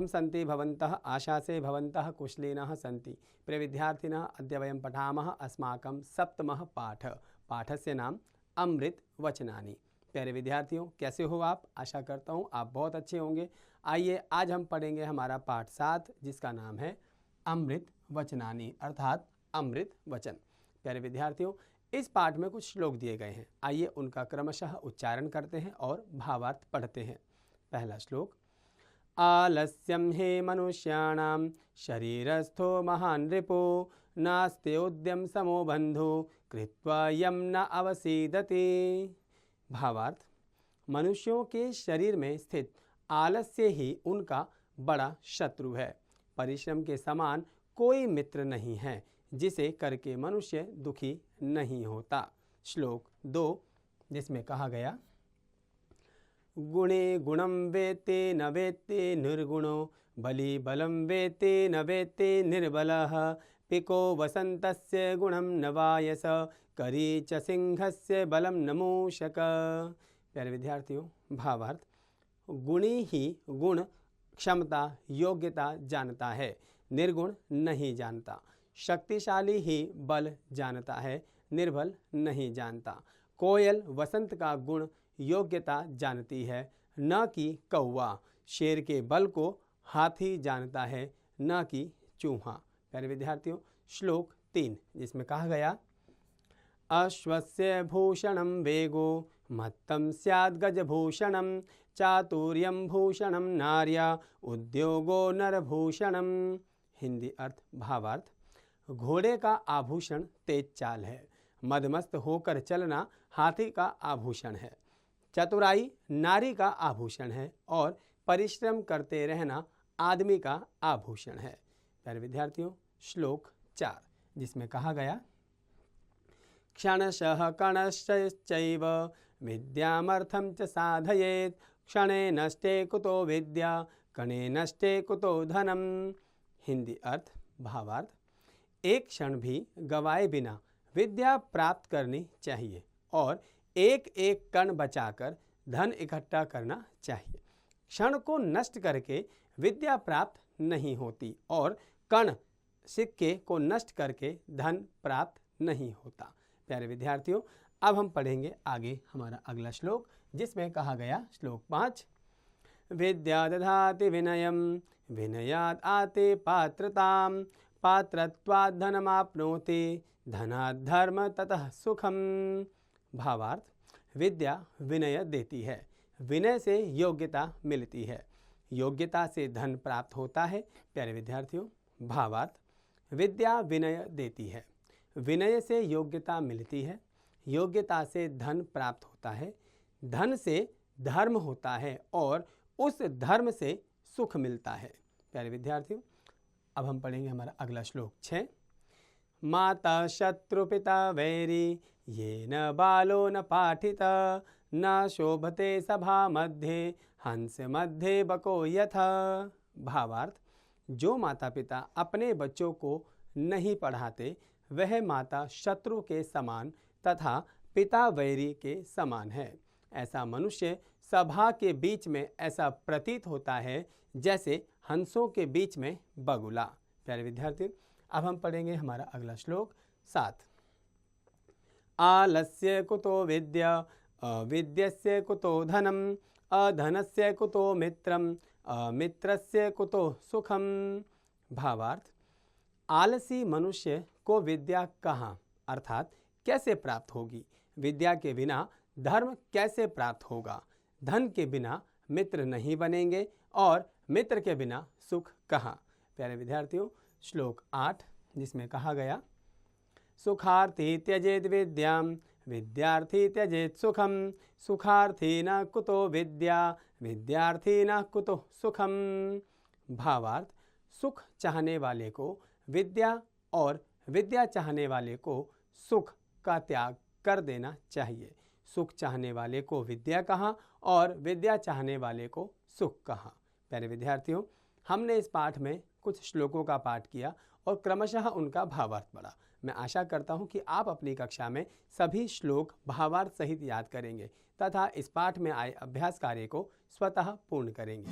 कथं सन्ति भवन्तः आशासे भवन्तः कुशलिनः सन्ति। प्रिय विद्यार्थिनः, अद्य वयं पठामः अस्माकं सप्तमः पाठ। पाठस्य नाम अमृत वचनानि। प्यारे विद्यार्थियों, कैसे हो आप? आशा करता हूँ आप बहुत अच्छे होंगे। आइए आज हम पढ़ेंगे हमारा पाठ 7, जिसका नाम है अमृत वचनानि, अर्थात अमृत वचन। प्यारे विद्यार्थियों, इस पाठ में कुछ श्लोक दिए गए हैं। आइए उनका क्रमशः उच्चारण करते हैं और भावार्थ पढ़ते हैं। पहला श्लोक। आलस्यं हि मनुष्याणां शरीरस्थो महान् रिपो नास्ति उद्यम समो बन्धु कृत्वा यम न अवसीदति। भावार्थ, मनुष्यों के शरीर में स्थित आलस्य ही उनका बड़ा शत्रु है। परिश्रम के समान कोई मित्र नहीं है जिसे करके मनुष्य दुखी नहीं होता। श्लोक 2, जिसमें कहा गया गुणे गुणम वेत्ते न वेत्ते निर्गुणो बलि बलम वेत्ते न वेत्ते निर्बलः पिको वसन्तस्य गुणम न वायस करी च सिंहस्य बलम न मूषक। प्यारे विद्यार्थियों, भावार्थ, गुणी ही गुण क्षमता योग्यता जानता है, निर्गुण नहीं जानता। शक्तिशाली ही बल जानता है, निर्बल नहीं जानता। कोयल वसंत का गुण योग्यता जानती है, न कि कौवा। शेर के बल को हाथी जानता है, न कि चूहा। प्यारे विद्यार्थियों, श्लोक 3, जिसमें कहा गया अश्वस्य भूषणं वेगो मत्तं स्याद् गजभूषणं चातुर्यं भूषणं नार्या उद्योगो नरभूषणं। हिंदी अर्थ, भावार्थ, घोड़े का आभूषण तेज चाल है, मदमस्त होकर चलना हाथी का आभूषण है, चतुराई नारी का आभूषण है और परिश्रम करते रहना आदमी का आभूषण है। प्यारे विद्यार्थियों, श्लोक 4, जिसमें कहा गया क्षणशः कणश्चैव विद्यामर्थं च साधयेत् क्षणे नष्टे कुतो विद्या कणे नष्टे कुतो धनम। हिंदी अर्थ, भावार्थ, एक क्षण भी गवाए बिना विद्या प्राप्त करनी चाहिए और एक एक कण बचाकर धन इकट्ठा करना चाहिए। क्षण को नष्ट करके विद्या प्राप्त नहीं होती और कण सिक्के को नष्ट करके धन प्राप्त नहीं होता। प्यारे विद्यार्थियों, अब हम पढ़ेंगे आगे हमारा अगला श्लोक, जिसमें कहा गया श्लोक 5 विद्या दधाति विनयम विनयात् आते पात्रताम पात्रत्वात् धनमाप्नोति धनात् धर्म ततः सुखम। भावार्थ, विद्या विनय देती है, विनय से योग्यता मिलती है, योग्यता से धन प्राप्त होता है। प्यारे विद्यार्थियों, भावार्थ, विद्या विनय देती है, विनय से योग्यता मिलती है, योग्यता से धन प्राप्त होता है, धन से धर्म होता है और उस धर्म से सुख मिलता है। प्यारे विद्यार्थियों, अब हम पढ़ेंगे हमारा अगला श्लोक 6 माता शत्रु पिता वैरी ये न बालो न पाठिता न शोभते सभा मध्य हंस मध्य बको यथा। भावार्थ, जो माता पिता अपने बच्चों को नहीं पढ़ाते वह माता शत्रु के समान तथा पिता वैरी के समान है। ऐसा मनुष्य सभा के बीच में ऐसा प्रतीत होता है जैसे हंसों के बीच में बगुला। प्यारे विद्यार्थी, अब हम पढ़ेंगे हमारा अगला श्लोक 7 आलस्य कुतो विद्या अविद्यस्य कुतो धनम अधनस्य कुतो मित्रम अमित्रस्य कुतो सुखम। भावार्थ, आलसी मनुष्य को विद्या कहाँ अर्थात कैसे प्राप्त होगी, विद्या के बिना धर्म कैसे प्राप्त होगा, धन के बिना मित्र नहीं बनेंगे और मित्र के बिना सुख कहाँ। प्यारे विद्यार्थियों, श्लोक 8, जिसमें कहा गया सुखार्थी त्यजेत विद्याम विद्यार्थी त्यजेत सुखम सुखार्थी न कुतो विद्या विद्यार्थी न कुतो सुखम। भावार्थ, सुख चाहने वाले को विद्या और विद्या चाहने वाले को सुख का त्याग कर देना चाहिए। सुख चाहने वाले को विद्या कहाँ और विद्या चाहने वाले को सुख कहाँ। प्यारे विद्यार्थियों, हमने इस पाठ में कुछ श्लोकों का पाठ किया और क्रमशः उनका भावार्थ पढ़ा। मैं आशा करता हूँ कि आप अपनी कक्षा में सभी श्लोक भावार्थ सहित याद करेंगे तथा इस पाठ में आए अभ्यास कार्य को स्वतः पूर्ण करेंगे।